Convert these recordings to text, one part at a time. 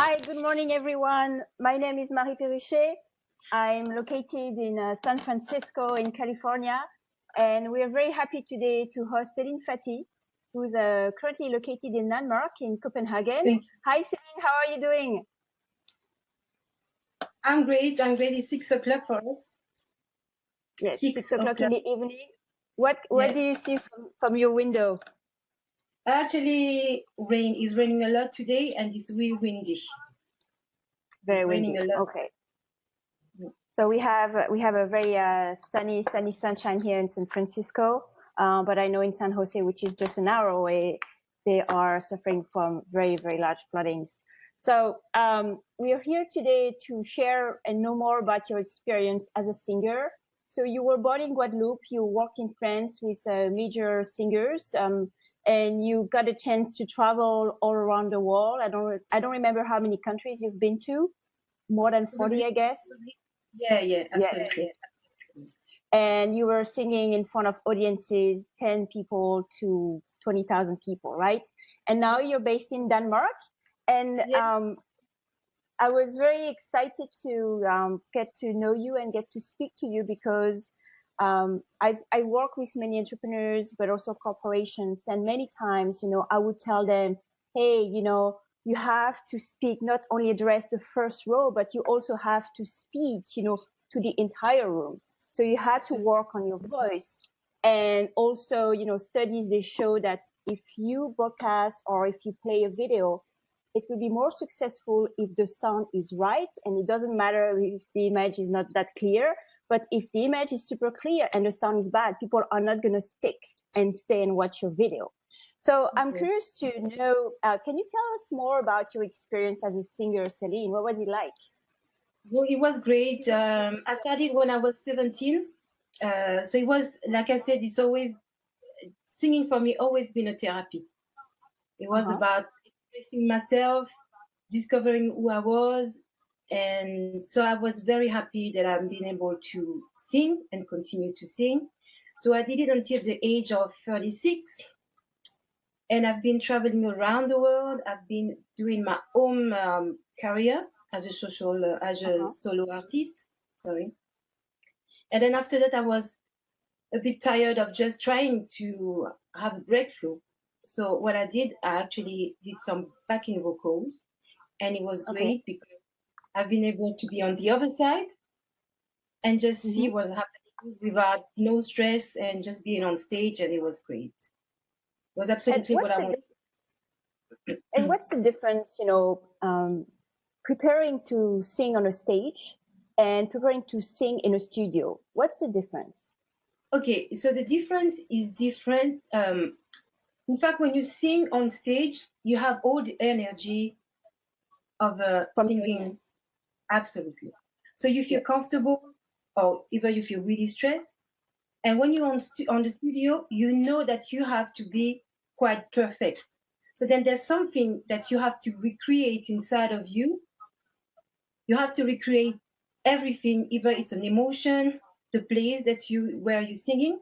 Hi, good morning, everyone. My name is Marie Perruchet. I'm located in San Francisco in California, and we are very happy today to host Céline Faty, who's currently located in Denmark in Copenhagen. Thank you. Hi, Céline, how are you doing? I'm great. It's 6 o'clock for us. Yes, 6 6 o'clock in o'clock. the evening. What Yeah. do you see from your window? Actually, rain is raining a lot today, and it's really windy. Very It's raining windy. a lot. Okay. So we have a very sunny sunshine here in San Francisco, but I know in San Jose, which is just an hour away, they are suffering from very large floodings. So we are here today to share and know more about your experience as a singer. So you were born in Guadeloupe, you worked in France with major singers, and you got a chance to travel all around the world. I don't remember how many countries you've been to. More than 40, I guess. Yeah, absolutely. And you were singing in front of audiences, 10 people to 20,000 people, right? And now you're based in Denmark. And Yes. I was very excited to get to know you and get to speak to you because I work with many entrepreneurs, but also corporations. And many times, I would tell them, hey, you have to speak, not only address the first row, but you also have to speak, to the entire room. So you had to work on your voice. And also, studies, they show that if you broadcast or if you play a video, it will be more successful if the sound is right. And it doesn't matter if the image is not that clear, but if the image is super clear and the sound is bad, people are not going to stick and stay and watch your video. So I'm curious to know, can you tell us more about your experience as a singer, Céline? What was it like? Well, it was great. I started when I was 17. So it was, like I said, it's always, singing for me always been a therapy. It was about expressing myself, discovering who I was. And so I was very happy that I'm being able to sing and continue to sing. So I did it until the age of 36. And I've been traveling around the world. I've been doing my own career as a solo artist. Sorry. And then after that, I was a bit tired of just trying to have a breakthrough. So what I did, I actually did some backing vocals, and it was great because I've been able to be on the other side and just see what's happening without no stress and just being on stage, and it was great. It was absolutely what I wanted. And what's the difference, preparing to sing on a stage and preparing to sing in a studio? What's the difference? Okay, so the difference is different. In fact, when you sing on stage, you have all the energy of singing. Absolutely. So you feel comfortable, or even you feel really stressed. And when you're on the studio, you know that you have to be quite perfect. So then there's something that you have to recreate inside of you. You have to recreate everything, either it's an emotion, the place where you're singing.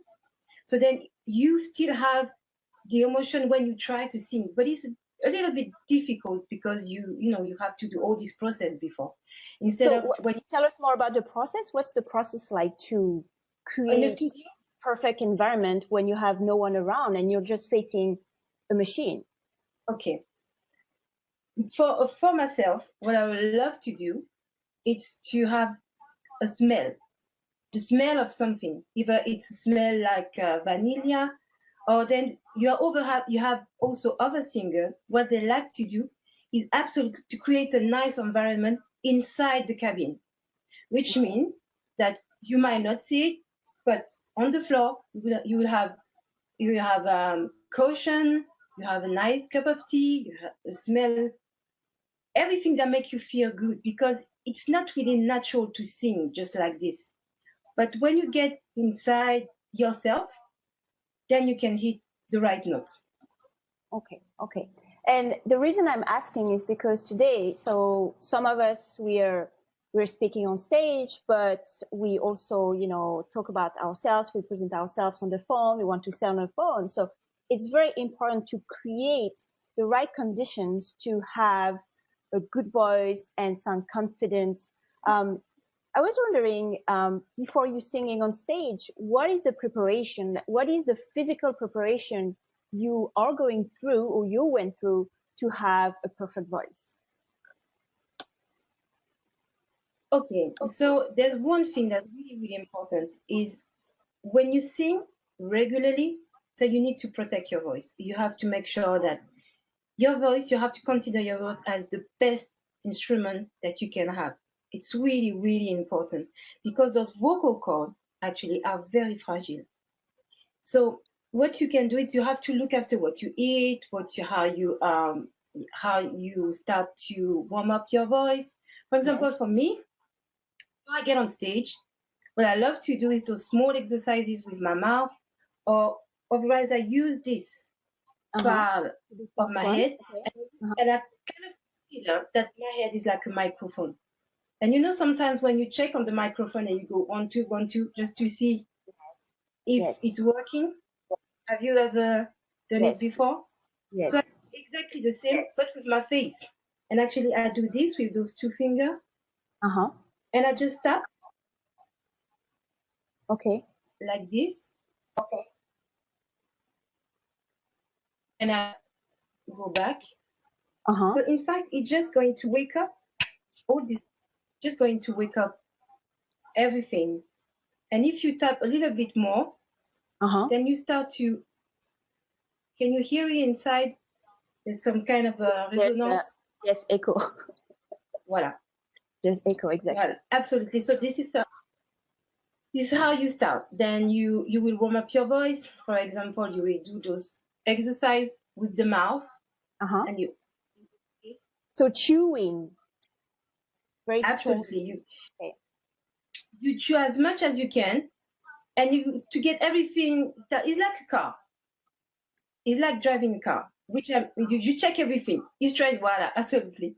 So then you still have the emotion when you try to sing, but it's a little bit difficult because you have to do all this process before. Tell us more about the process. What's the process like to create a perfect environment when you have no one around and you're just facing a machine? Okay. For myself, what I would love to do is to have a smell, the smell of something. Either it's a smell like vanilla, or then you have also other singers. What they like to do is absolutely to create a nice environment inside the cabin, which means that you might not see it, but on the floor you will have cushion, you have a nice cup of tea, you have a smell, everything that makes you feel good, because it's not really natural to sing just like this. But when you get inside yourself, then you can hit the right notes. Okay. And the reason I'm asking is because today, so some of us, we're speaking on stage, but we also, talk about ourselves. We present ourselves on the phone. We want to sell on the phone. So it's very important to create the right conditions to have a good voice and sound confident. I was wondering, before you singing on stage, what is the preparation? What is the physical preparation you are going through or you went through to have a perfect voice? Okay, so there's one thing that's really, really important is when you sing regularly, so you need to protect your voice. You have to make sure that your voice, you have to consider your voice as the best instrument that you can have. It's really, really important because those vocal cords actually are very fragile. So what you can do is you have to look after what you eat, how you start to warm up your voice. For example, Yes. for me, when I get on stage, what I love to do is those small exercises with my mouth, or otherwise I use this part of my head, and I kind of consider that my head is like a microphone. And you know, sometimes when you check on the microphone and you go 1 2 1 2 just to see if Yes. it's working. Have you ever done it Yes. before? Yes. So I do exactly the same, but with my face. And actually, I do this with those two fingers, and I just tap Okay. like this, and I go back. So in fact, it's just going to wake up all this, just going to wake up everything. And if you tap a little bit more, then you start to, can you hear it inside? There's some kind of a resonance. Yes, echo. Voilà. There's echo, exactly. Voilà, absolutely. So this is how you start. Then you will warm up your voice. For example, you will do those exercise with the mouth, and you. So chewing. Very Absolutely. You chew as much as you can, and to get everything. It's like a car. It's like driving a car, which you check everything. You try, voila, absolutely.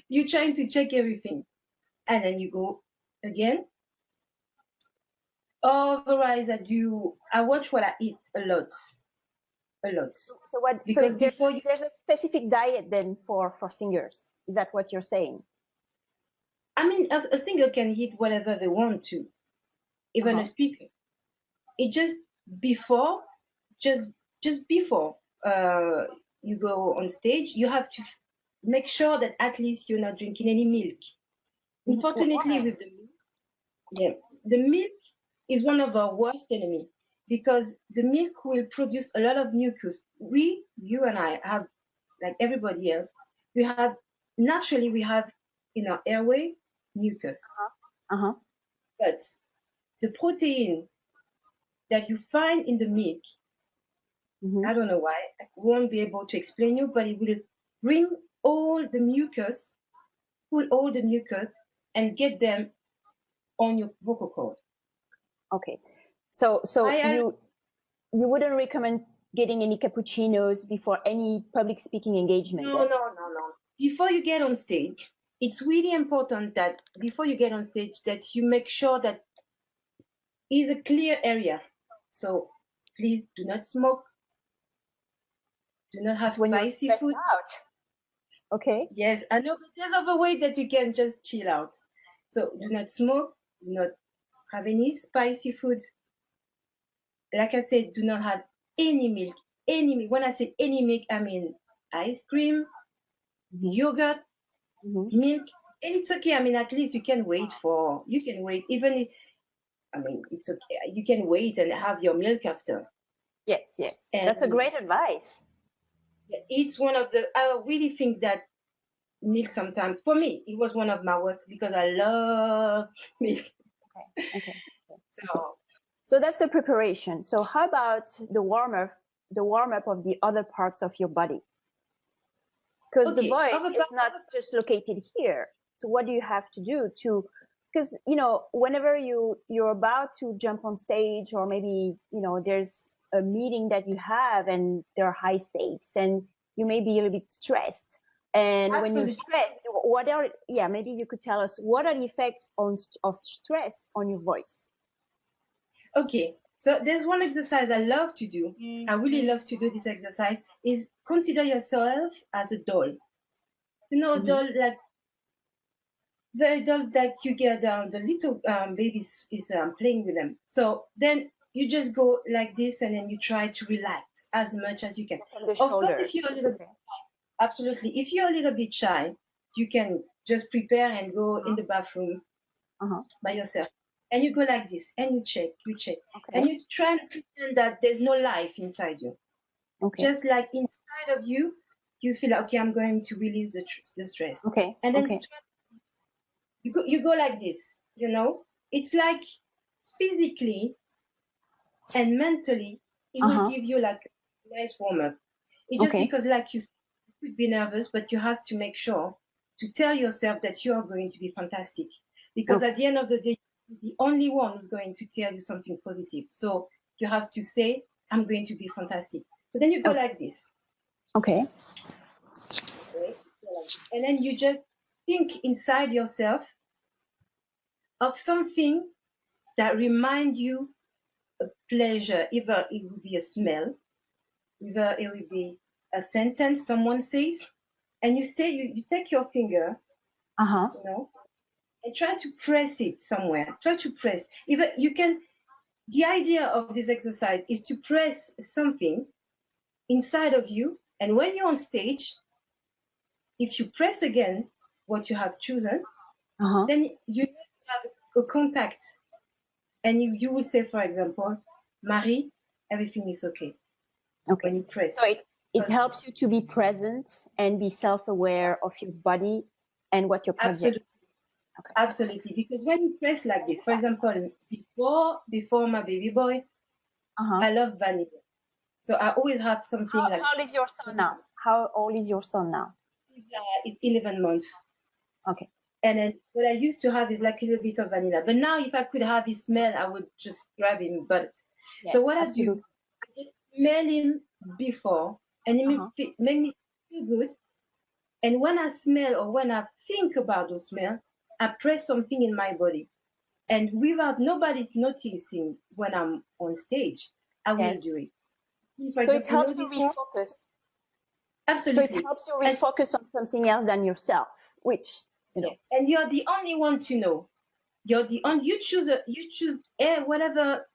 You're trying to check everything, and then you go again. Otherwise, I watch what I eat a lot. So what? Because there's a specific diet then for singers. Is that what you're saying? I mean, a singer can eat whatever they want to, even a speaker. It just before you go on stage, you have to make sure that at least you're not drinking any milk. Unfortunately, with the milk is one of our worst enemies because the milk will produce a lot of mucus. You and I have, like everybody else, we have in our airway mucus. But the protein that you find in the milk, I don't know why, I won't be able to explain you, but it will bring all the mucus, pull all the mucus, and get them on your vocal cord. Okay. So you wouldn't recommend getting any cappuccinos before any public speaking engagement? No. Before you get on stage, it's really important that before you get on stage that you make sure that it's a clear area. So please do not smoke. Do not have spicy food. Okay. Yes, I know, but there's other way that you can just chill out. So do not smoke. Do not have any spicy food. Like I said, do not have any milk. When I say any milk, I mean ice cream, yogurt, milk. And it's okay. I mean, at least you can wait. Even if, I mean, it's okay. You can wait and have your milk after. Yes. And that's a great advice. It's one of I really think that milk sometimes, for me, it was one of my worst because I love milk. Okay. So that's the preparation. So how about the warm up of the other parts of your body? Because the voice is not just located here. So what do you have to do because, whenever you're about to jump on stage, or maybe, there's a meeting that you have and there are high stakes and you may be a little bit stressed. And when you're stressed, maybe you could tell us what are the effects of stress on your voice? Okay. So there's one exercise I love to do. I really love to do this exercise is consider yourself as a doll. doll like very doll that you get the little babies is playing with them. So then you just go like this, and then you try to relax as much as you can. From the Of course, shoulder. if you're a little absolutely, if you're a little bit shy, you can just prepare and go in the bathroom by yourself. And you go like this, and you check, and you try and pretend that there's no life inside you. Just like inside of you, you feel like, okay, I'm going to release the stress. And then you go like this, It's like physically and mentally, it will give you like a nice warm up. It's just because, like you could be nervous, but you have to make sure to tell yourself that you are going to be fantastic. Because at the end of the day, you're the only one who's going to tell you something positive. So you have to say, I'm going to be fantastic. So then you go like this. Okay. And then you just think inside yourself of something that reminds you of pleasure. Either it would be a smell, either it would be a sentence someone says, and you say, you take your finger, and try to press it somewhere. Try to press. Even you can. The idea of this exercise is to press something inside of you, and when you're on stage, if you press again what you have chosen, then you have a contact, and you will say, for example, Marie, everything is okay. When you press. So it helps you to be present and be self-aware of your body and what you're projecting. Absolutely. Because when you press like this, for example, before my baby boy, I love vanilla. So I always have something like. How old is your son now? How old is your son now? It's 11 months. Okay. And then what I used to have is like a little bit of vanilla. But now if I could have his smell, I would just grab him. But so what I do, I just smell him before, and it make me feel good. And when I smell or when I think about those smell, I press something in my body. And without nobody noticing when I'm on stage, I will do it. So it helps you refocus. Absolutely. So it helps you refocus on something else than yourself, which, And you're the only one to know. You're the only, you choose whatever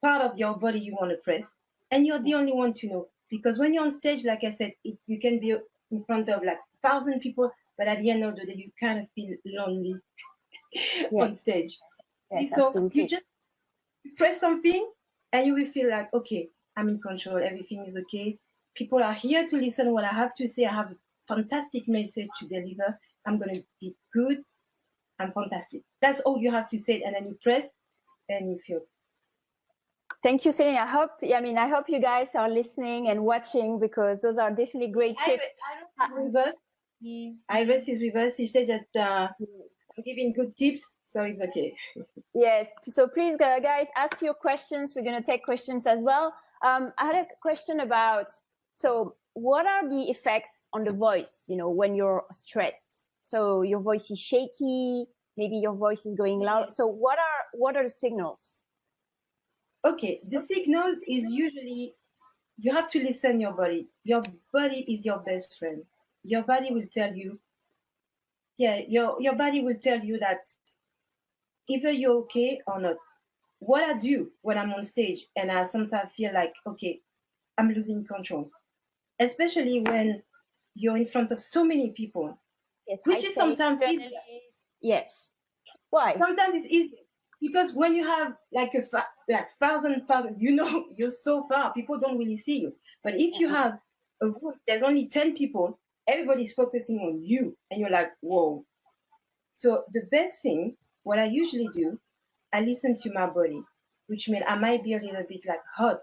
part of your body you want to press, and you're the only one to know. Because when you're on stage, like I said, you can be in front of like 1,000 people, but at the end of the day, you kind of feel lonely on stage. So absolutely. you just press something, and you will feel like, okay, I'm in control. Everything is okay. People are here to listen what I have to say. I have a fantastic message to deliver. I'm going to be good. I'm fantastic. That's all you have to say. And then you press and you feel. Thank you, Céline. I hope you guys are listening and watching, because those are definitely great tips. Iris is with us. He said that I'm giving good tips, so it's okay. Yes. So please, guys, ask your questions. We're going to take questions as well. I had a question about, so what are the effects on the voice, when you're stressed? So your voice is shaky, maybe your voice is going loud. So what are the signals? Okay, the signal is usually, you have to listen your body. Your body is your best friend. Your body will tell you, your body will tell you that either you're okay or not. What I do when I'm on stage, and I sometimes feel like, okay, I'm losing control, especially when you're in front of so many people, which is sometimes easy. Yes. Why? Sometimes it's easy. Because when you have like 1,000, you're so far, people don't really see you. But if you have a room, there's only 10 people, everybody's focusing on you, and you're like, whoa. So the best thing, what I usually do, I listen to my body, which means I might be a little bit like hot.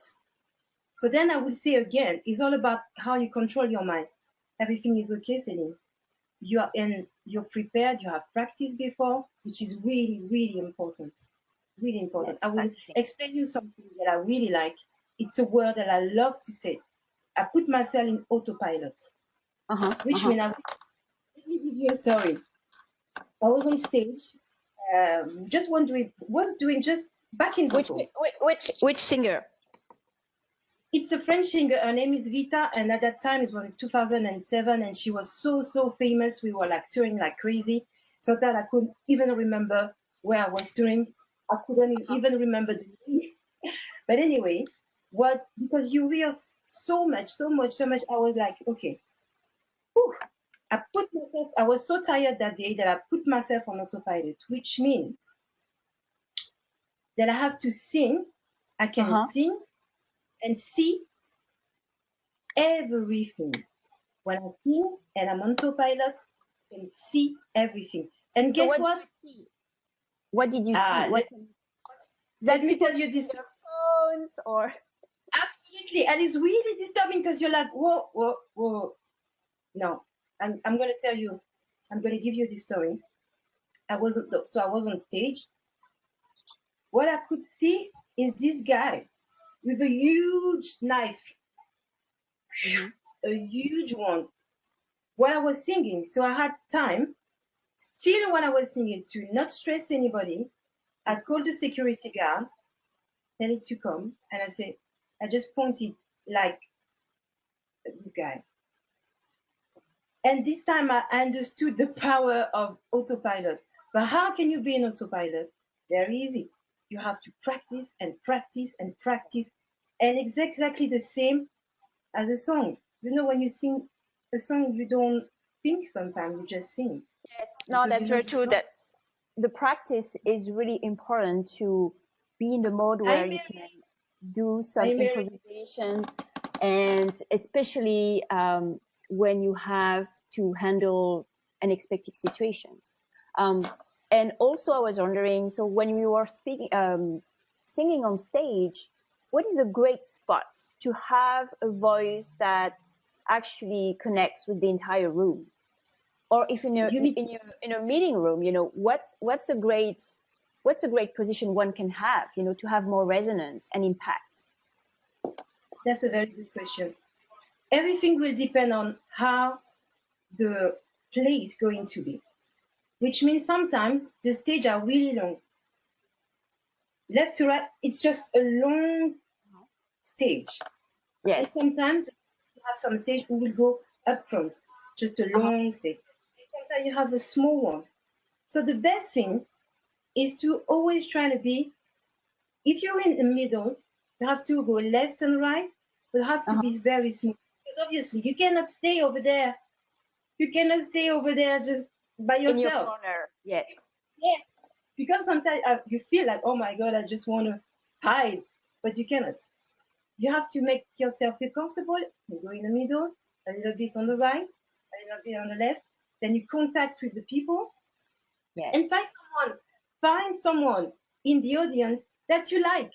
So then I will say again, it's all about how you control your mind. Everything is okay, Céline. You're prepared, you have practiced before, which is really, really important. Really important. Yes, I will explain you something that I really like. It's a word that I love to say. I put myself in autopilot, which means let me give you a story. I was on stage, was doing just backing vocals. Which singer? It's a French singer. Her name is Vita, and at that time it was 2007, and she was so famous. We were like touring like crazy, so that I couldn't even remember where I was touring. I couldn't even remember the name. But anyway, because you hear so much, I was like, okay, whew. I was so tired that day that I put myself on autopilot, which means that I have to sing. I can sing and see everything. When I sing and I'm on autopilot, I can see everything. And So guess what what? did you see? What did you see? Let me tell you this. Phones or Absolutely, and it's really disturbing because you're like, whoa. No, I'm gonna tell you. I'm gonna give you this story. I was on stage. What I could see is this guy with a huge knife, a huge one. While I was singing, so I had time. Still, when I was singing, to not stress anybody, I called the security guard, tell it to come, and I just pointed like this guy. And this time I understood the power of autopilot. But how can you be in autopilot? Very easy. You have to practice and practice and practice. And it's exactly the same as a song. You know, when you sing a song, you don't think sometimes, you just sing. yes, no, that's very true. That's the practice is really important to be in the mode where you can do some improvisation, and especially when you have to handle unexpected situations. And also, I was wondering, so when you are singing on stage, what is a great spot to have a voice that actually connects with the entire room? Or if in a meeting room, what's a great position one can have, to have more resonance and impact? That's a very good question. Everything will depend on how the play is going to be, which means sometimes the stage are really long. Left to right, it's just a long stage. Yes. And sometimes you have some stage who will go up front, just a long stage. Sometimes you have a small one. So the best thing is to always try to be, if you're in the middle, you have to go left and right, but you have to be very smooth. Because obviously you cannot stay over there. You cannot stay over there just by yourself. In your corner, yes. Yeah, because sometimes you feel like, oh my God, I just want to hide, but you cannot. You have to make yourself feel comfortable. You go in the middle, a little bit on the right, a little bit on the left. Then you contact with the people, yes. And find someone in the audience that you like,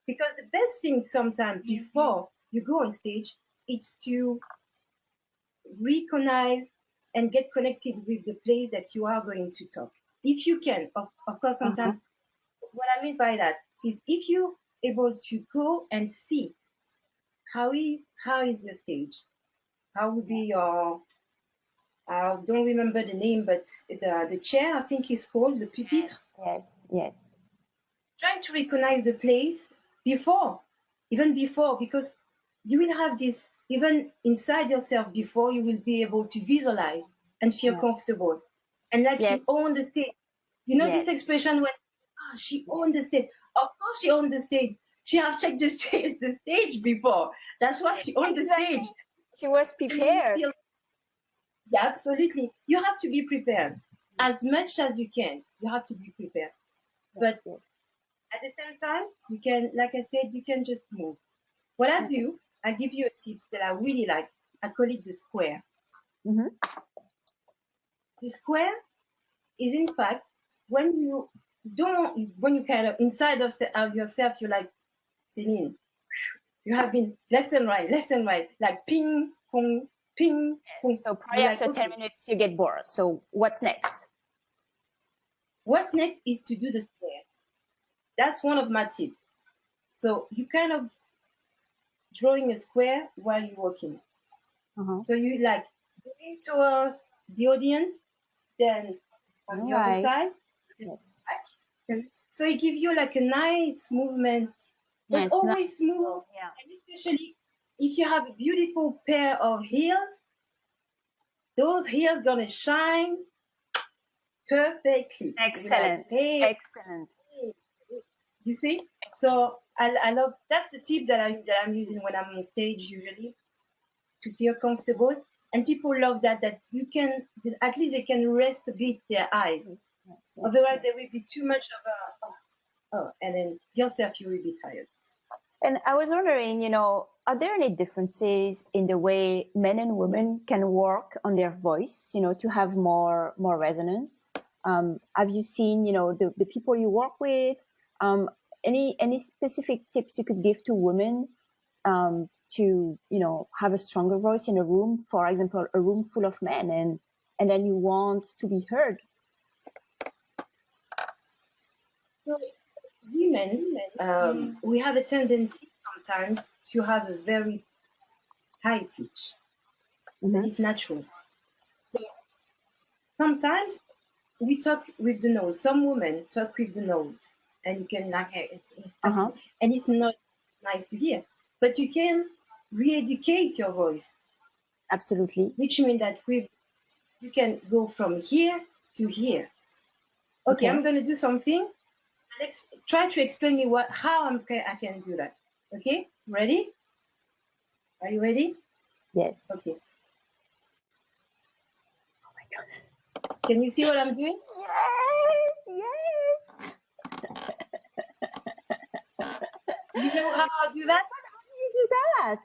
because the best thing sometimes before you go on stage is to recognize and get connected with the place that you are going to talk. If you can, of course, sometimes what I mean by that is if you're able to go and see how is your stage, how would be your, I don't remember the name, but the chair, I think is called the pupitre. Yes. Trying to recognize the place even before, because you will have this, even inside yourself before you will be able to visualize and feel comfortable. And like you own the stage. This expression when, she owned the stage. Of course she owned the stage. She have checked the stage before. That's why she owned the stage. She was prepared. Yeah, absolutely. You have to be prepared. As much as you can, you have to be prepared. But at the same time, you can, like I said, you can just move. What I do, I give you a tips that I really like. I call it the square. The square is, in fact, when you kind of inside of yourself, you're like, Céline, you have been left and right, like ping, pong, ping, pong. So probably after 10 minutes, you get bored. So what's next? What's next is to do the square. That's one of my tips. So you kind of drawing a square while you're walking. So you like going towards the audience, then on the other side. Yes. So it gives you like a nice movement but Yes, not always smooth. yeah. And especially if you have a beautiful pair of heels, those heels gonna shine perfectly. You're like, Excellent. hey, Excellent. you see? So I love that's the tip that I'm using when I'm on stage usually to feel comfortable. And people love that you can at least they can rest a bit their eyes. Yes, yes, yes, Otherwise yes. there will be too much of a and then yourself you will be tired. And I was wondering, are there any differences in the way men and women can work on their voice, to have more resonance? Have you seen, the people you work with? Any specific tips you could give to women to, have a stronger voice in a room, for example, a room full of men, and then you want to be heard? So women, we have a tendency sometimes to have a very high pitch. That Mm-hmm. is natural. So sometimes we talk with the nose. Some women talk with the nose, and you can like it's Uh-huh. talking, and it's not nice to hear. But you can re-educate your voice, Absolutely. which means that you can go from here to here. Okay, Okay. I'm gonna do something. Let's try to explain me how I can do that. Okay, ready? Are you ready? Yes. Okay. Oh my God. Can you see what I'm doing? Yes, yes. You know how I do that? How do you do that?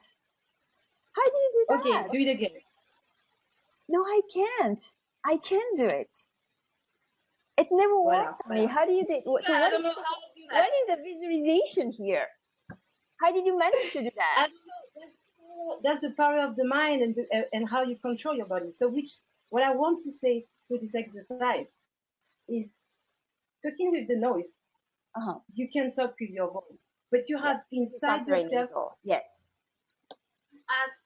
How do you do Okay, that? do it again. No, I can't. I can't do it. It never Voilà, worked on me. voilà. How do you do it? So I don't know how to do that. what is the visualization here? How did you manage to do I that? don't know. That's the power of the mind and how you control your body. So what I want to say to this exercise is talking with the noise. Uh-huh. You can talk with your voice, but you Yes. have It inside sounds very yourself nasal. Yes. ask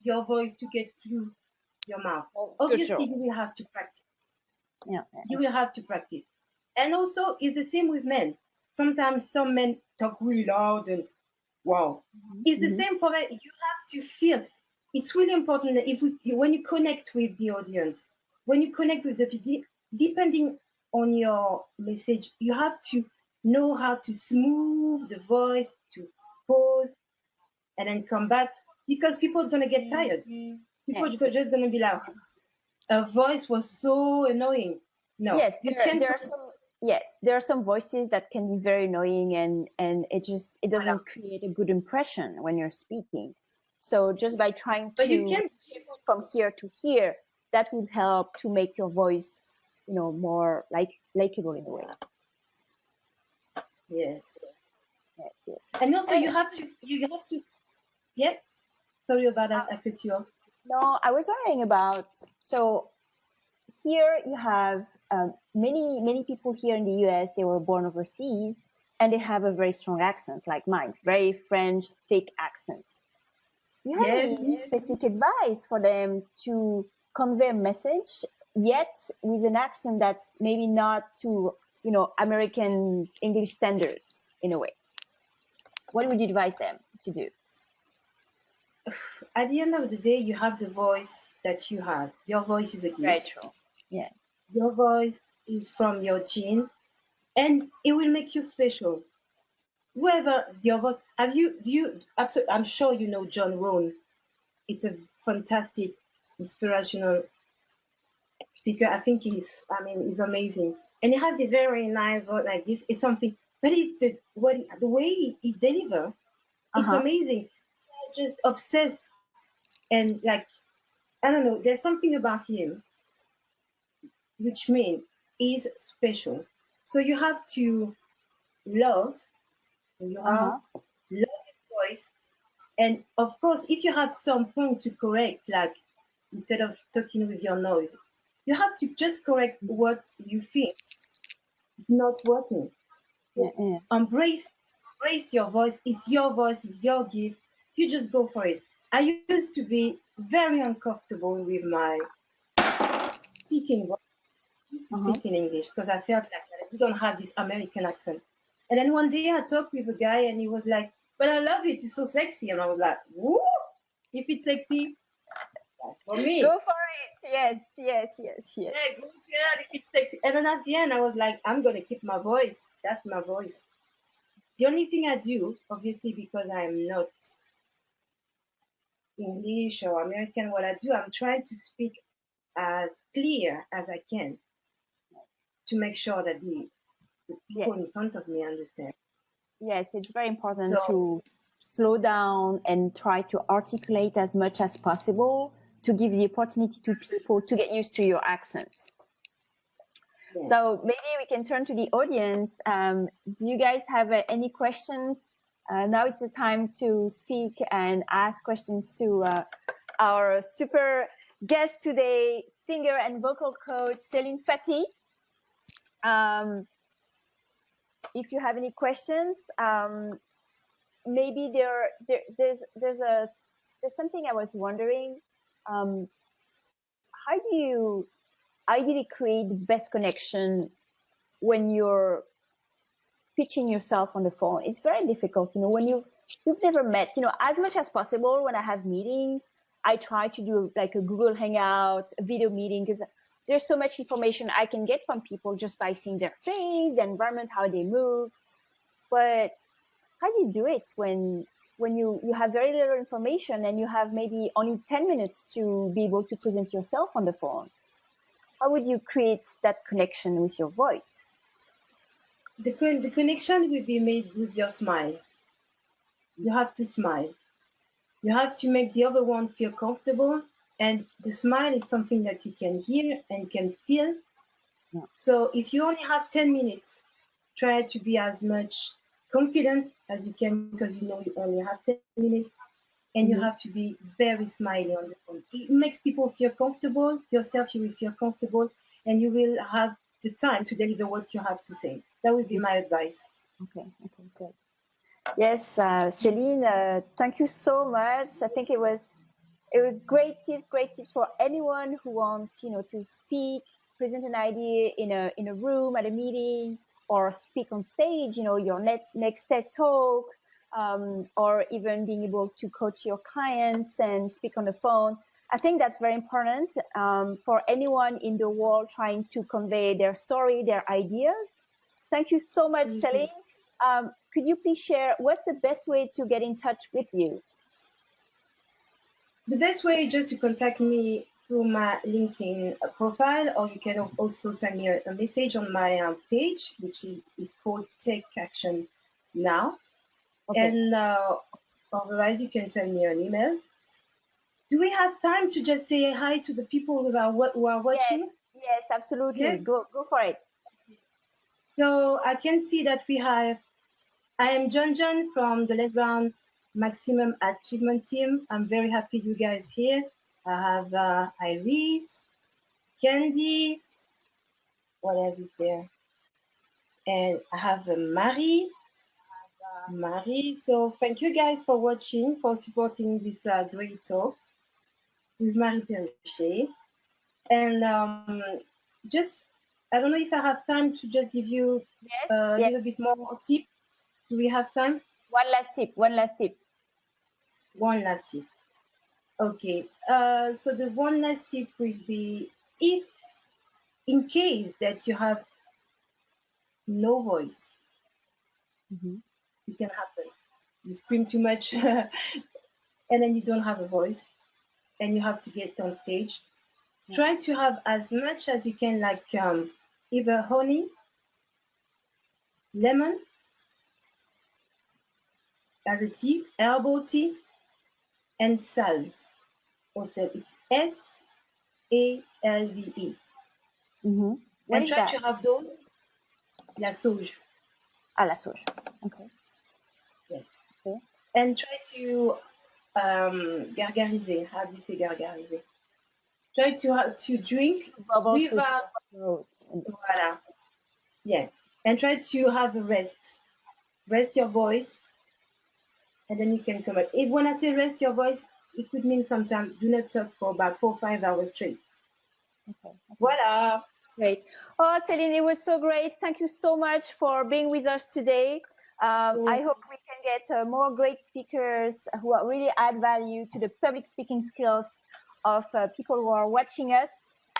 your voice to get through your mouth. Oh, good Obviously, job. you will have to practice. Yeah. You will have to practice. And also, it's the same with men. Sometimes some men talk really loud and wow. It's the Mm-hmm. same for that. You have to feel. It's really important that when you connect with the audience, when you connect with the people, depending on your message, you have to know how to smooth the voice, to pause, and then come back because people are gonna get tired. People Yes. are just gonna be like, her voice was so annoying. No, Yes, you can there are some there are some voices that can be very annoying, and it voilà. doesn't create a good impression when you're speaking. So just by trying But you to can, shift from here to here, that would help to make your voice, more likable in a way. yes. Yes, yes. And also And you have to, yeah. Sorry about that, I cut you off. no, I was wondering about, so here you have many people here in the US, they were born overseas and they have a very strong accent like mine, very French, thick accent. Do you have Yes. any specific advice for them to convey a message yet with an accent that's maybe not to, American English standards in a way? What would you advise them to do? At the end of the day, you have the voice that you have. Your voice is a Very gift. true. Yeah. Your voice is from your gene, and it will make you special. Whoever your voice, I'm sure you know John Rohn. It's a fantastic, inspirational speaker. I think he's amazing. And he has this very nice voice like this. It's something, but the way he delivers, it's Uh-huh. amazing. Just obsessed and like, I don't know, there's something about him which means he's special. So you have to love, you have Uh-huh. love his voice. And of course, if you have some point to correct, like instead of talking with your noise, you have to just correct what you think is not working. Yeah, So yeah. embrace your voice, it's your gift. You just go for it. I used to be very uncomfortable with my speaking voice. I used to Uh-huh. speak in English because I felt like we don't have this American accent. And then one day I talked with a guy and he was like, But I love it. It's so sexy. And I was like, woo! If it's sexy, that's for me. Go for it. Yes, yes, yes, yes. Yeah, go girl, if it's sexy. And then at the end, I was like, I'm going to keep my voice. That's my voice. The only thing I do, obviously, because I'm not English or American, what I do, I'm trying to speak as clear as I can to make sure that the people in Yes. front of me understand. Yes, it's very important So, to slow down and try to articulate as much as possible to give the opportunity to people to get used to your accent. yeah. So maybe we can turn to the audience. Do you guys have any questions? Now it's the time to speak and ask questions to our super guest today, singer and vocal coach, Céline Faty. If you have any questions, maybe there's something I was wondering. How do you ideally create the best connection when you're pitching yourself on the phone? It's very difficult, when you've never met, as much as possible. When I have meetings, I try to do like a Google Hangout, a video meeting, because there's so much information I can get from people just by seeing their face, the environment, how they move. But how do you do it when you have very little information and you have maybe only 10 minutes to be able to present yourself on the phone? How would you create that connection with your voice? The connection will be made with your smile. You have to smile. You have to make the other one feel comfortable. And the smile is something that you can hear and can feel. Yeah. So if you only have 10 minutes, try to be as much confident as you can, because you only have 10 minutes. And you have to be very smiley on the phone. It makes people feel comfortable. Yourself, you will feel comfortable, and you will have the time to deliver what you have to say. That would be my advice. Okay, great. Yes, Céline, thank you so much. I think it was great tips for anyone who wants, to speak, present an idea in a room, at a meeting, or speak on stage, your next TED Talk, or even being able to coach your clients and speak on the phone. I think that's very important for anyone in the world trying to convey their story, their ideas. Thank you so much, Céline. Could you please share what's the best way to get in touch with you? The best way is just to contact me through my LinkedIn profile, or you can also send me a message on my page, which is called Take Action Now. Okay. And otherwise, you can send me an email. Do we have time to just say hi to the people who are watching? Yes, absolutely. Yeah. Go for it. So I can see that I am John from the Les Brown Maximum Achievement Team. I'm very happy you guys here. I have Iris, Candy, what else is there? And I have Marie. So thank you guys for watching, for supporting this great talk with Marie Perrichet. And just, I don't know if I have time to just give you a little bit more tip. Do we have time? One last tip. One last tip. Okay. So the one last tip will be, if in case that you have no voice, it can happen. You scream too much and then you don't have a voice and you have to get on stage. Try to have as much as you can, like either honey, lemon as a tea, herbal tea, and salve. Also, it's SALVE. And try to have those. La sauge. La sauge. Okay. Yes. Okay. And try to gargariser. How do you say gargariser? Try to drink without. Voilà. Yeah. And try to have a rest. Rest your voice. And then you can come out. When I say rest your voice, it could mean sometimes do not talk for about 4 or 5 hours straight. Okay. Voila. Great. Oh, Céline, it was so great. Thank you so much for being with us today. I hope we can can get more great speakers who are really add value to the public speaking skills of people who are watching us.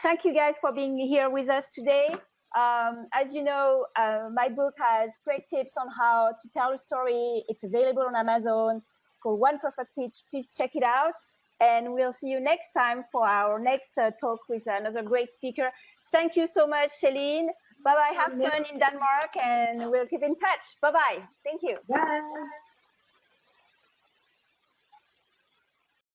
Thank you guys for being here with us today. As you know, my book has great tips on how to tell a story. It's available on Amazon called One Perfect Pitch. Please check it out. And we'll see you next time for our next talk with another great speaker. Thank you so much, Céline. Bye-bye. Have fun in Denmark, and we'll keep in touch. Bye-bye. Thank you. Bye.